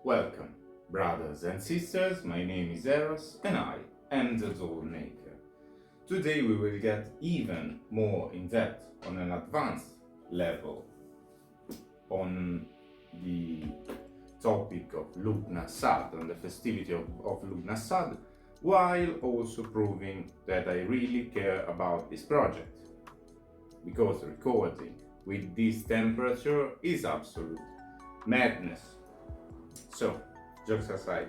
Welcome, brothers and sisters, my name is Eros and I am the Doll Maker. Today we will get even more in depth on an advanced level on the topic of Lughnasadh, on the festivity of Lughnasadh, while also proving that I really care about this project, because recording with this temperature is absolute madness. So, jokes aside,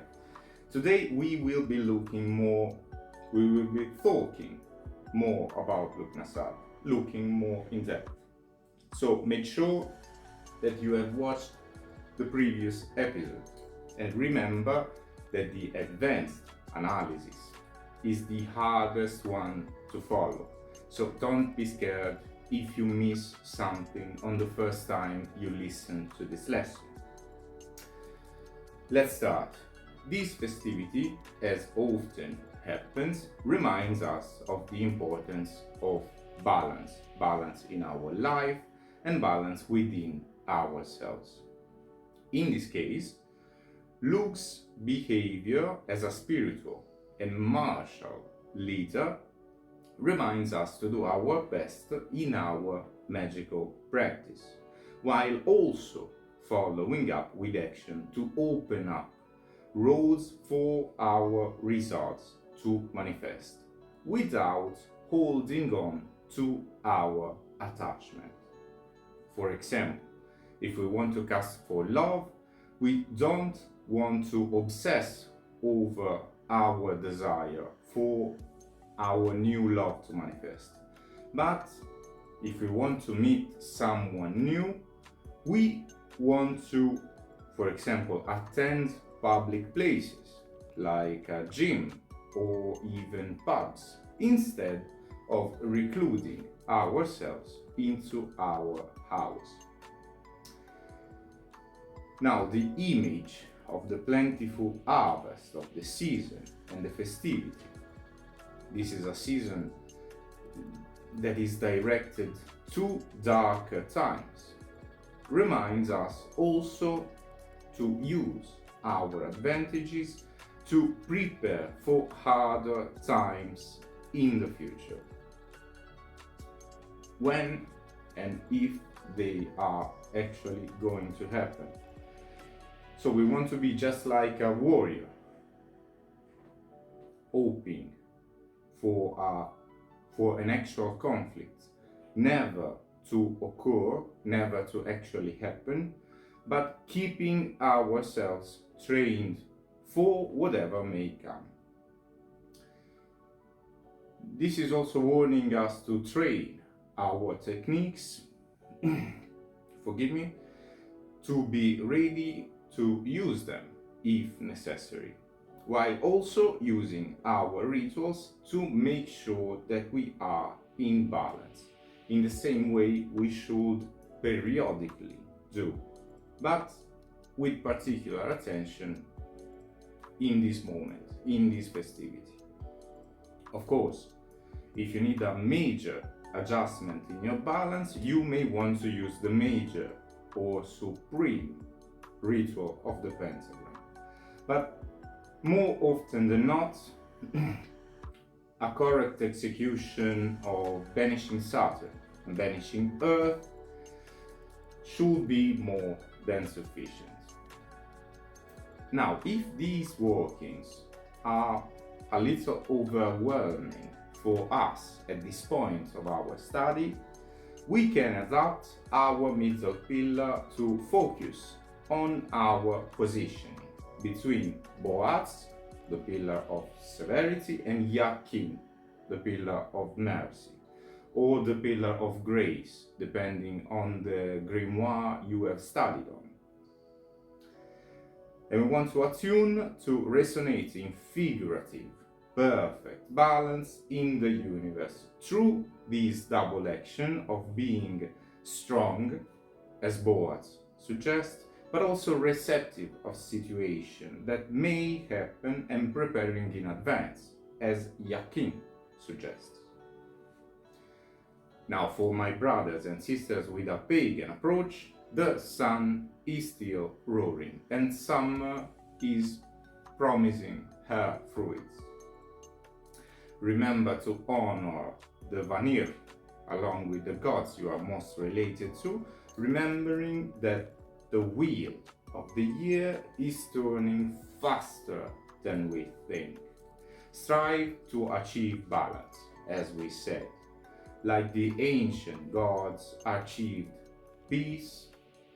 today we will be talking more about Lughnasadh, looking more in depth. So make sure that you have watched the previous episode and remember that the advanced analysis is the hardest one to follow. So don't be scared if you miss something on the first time you listen to this lesson. Let's start. This festivity, as often happens, reminds us of the importance of balance in our life and balance within ourselves. In this case, Luke's behavior as a spiritual and martial leader reminds us to do our best in our magical practice, while also following up with action to open up roads for our results to manifest without holding on to our attachment. For example, if we want to cast for love, we don't want to obsess over our desire for our new love to manifest. But if we want to meet someone new, we want to, for example, attend public places like a gym or even pubs, instead of recluding ourselves into our house. Now, the image of the plentiful harvest of the season and the festivity. This is a season that is directed to darker times, reminds us also to use our advantages to prepare for harder times in the future, when and if they are actually going to happen. So we want to be just like a warrior, hoping for an actual conflict never to occur, never to actually happen, but keeping ourselves trained for whatever may come. This is also warning us to train our techniques, forgive me, to be ready to use them if necessary, while also using our rituals to make sure that we are in balance, in the same way we should periodically do, but with particular attention in this moment, in this festivity. Of course, if you need a major adjustment in your balance, you may want to use the major or supreme ritual of the pentagram. But more often than not, a correct execution of banishing Saturn and banishing Earth should be more than sufficient. Now, if these workings are a little overwhelming for us at this point of our study, we can adapt our middle pillar to focus on our positioning between Boaz, the pillar of severity, and Yakin, the pillar of mercy, or the pillar of grace, depending on the grimoire you have studied on. And we want to attune to resonating figurative, perfect balance in the universe through this double action of being strong, as Boaz suggests, but also receptive of situation that may happen and preparing in advance, as Yakin suggests. Now, for my brothers and sisters with a pagan approach, the sun is still roaring and summer is promising her fruits. Remember to honor the Vanir along with the gods you are most related to, remembering that the wheel of the year is turning faster than we think. Strive to achieve balance, as we said, like the ancient gods achieved peace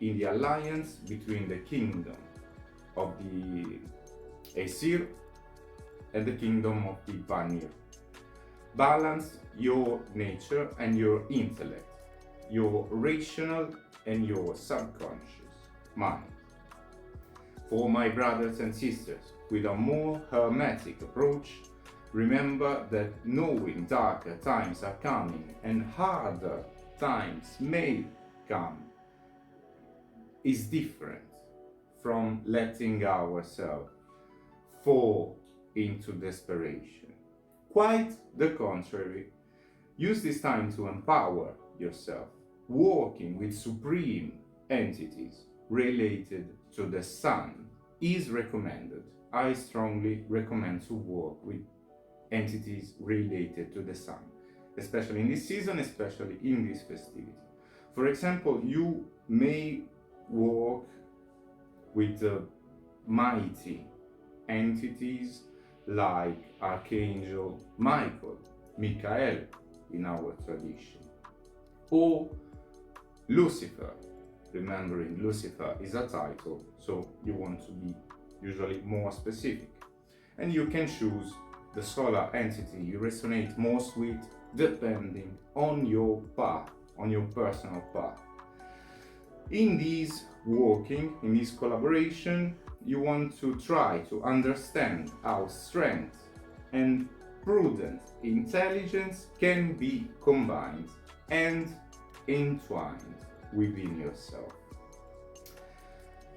in the alliance between the kingdom of the Aesir and the kingdom of the Vanir. Balance your nature and your intellect, your rational and your subconscious mind. For my brothers and sisters, with a more hermetic approach, remember that knowing darker times are coming and harder times may come is different from letting ourselves fall into desperation. Quite the contrary, use this time to empower yourself, working with supreme entities related to the sun is recommended. I strongly recommend to work with entities related to the sun, especially in this season, especially in this festivity. For example, you may work with mighty entities like Archangel Michael, Michael in our tradition, or Lucifer. Remembering Lucifer is a title, so you want to be usually more specific. And you can choose the solar entity you resonate most with depending on your path, on your personal path. In this working, in this collaboration, you want to try to understand how strength and prudent intelligence can be combined and entwined within yourself.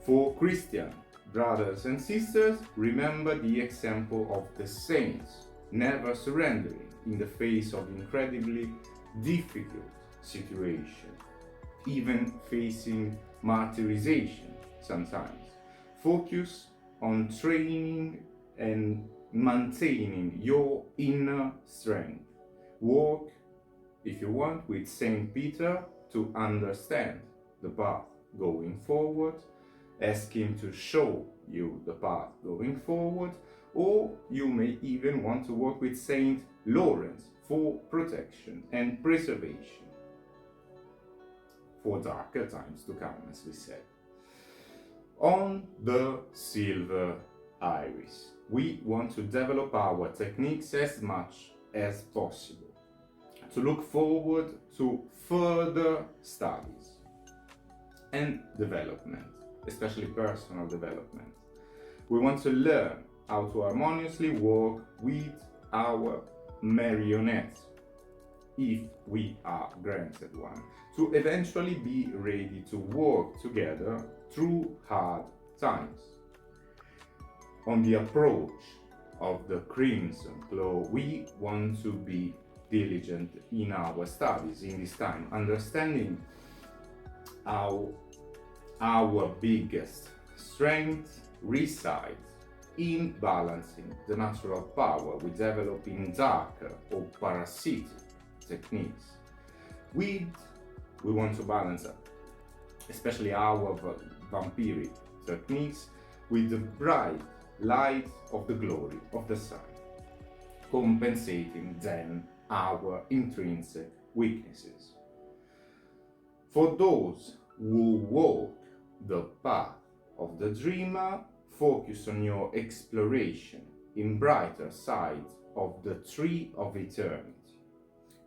For Christian brothers and sisters, remember the example of the saints, never surrendering in the face of incredibly difficult situations, even facing martyrization sometimes. Focus on training and maintaining your inner strength. Work, if you want, with Saint Peter to understand the path going forward. Ask him to show you the path going forward, or you may even want to work with Saint Lawrence for protection and preservation for darker times to come, as we said. On the silver iris, we want to develop our techniques as much as possible, to look forward to further studies and development, especially personal development. We want to learn how to harmoniously work with our marionette, if we are granted one, to eventually be ready to work together through hard times. On the approach of the Crimson Glow, we want to be diligent in our studies in this time, understanding how our biggest strength resides in balancing the natural power we develop in darker or parasitic techniques. We want to balance especially our vampiric techniques with the bright light of the glory of the sun, compensating then our intrinsic weaknesses. For those who walk the path of the dreamer, focus on your exploration in brighter sides of the tree of eternity,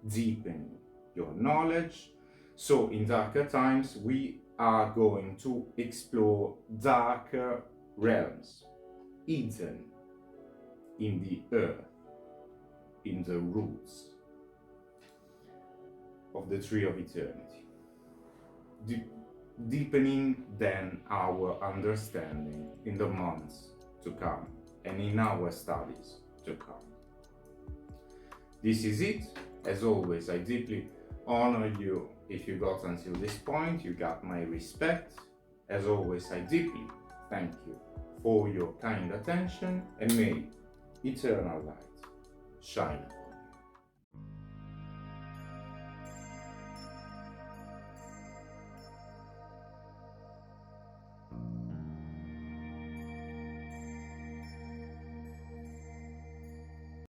deepening your knowledge. So in darker times, we are going to explore darker realms, hidden in the earth, in the roots of the tree of eternity, deepening then our understanding in the months to come and in our studies to come. This is it. As always, I deeply honor you If you got until this point, you got my respect. As always, I deeply thank you for your kind attention, and may eternal light shine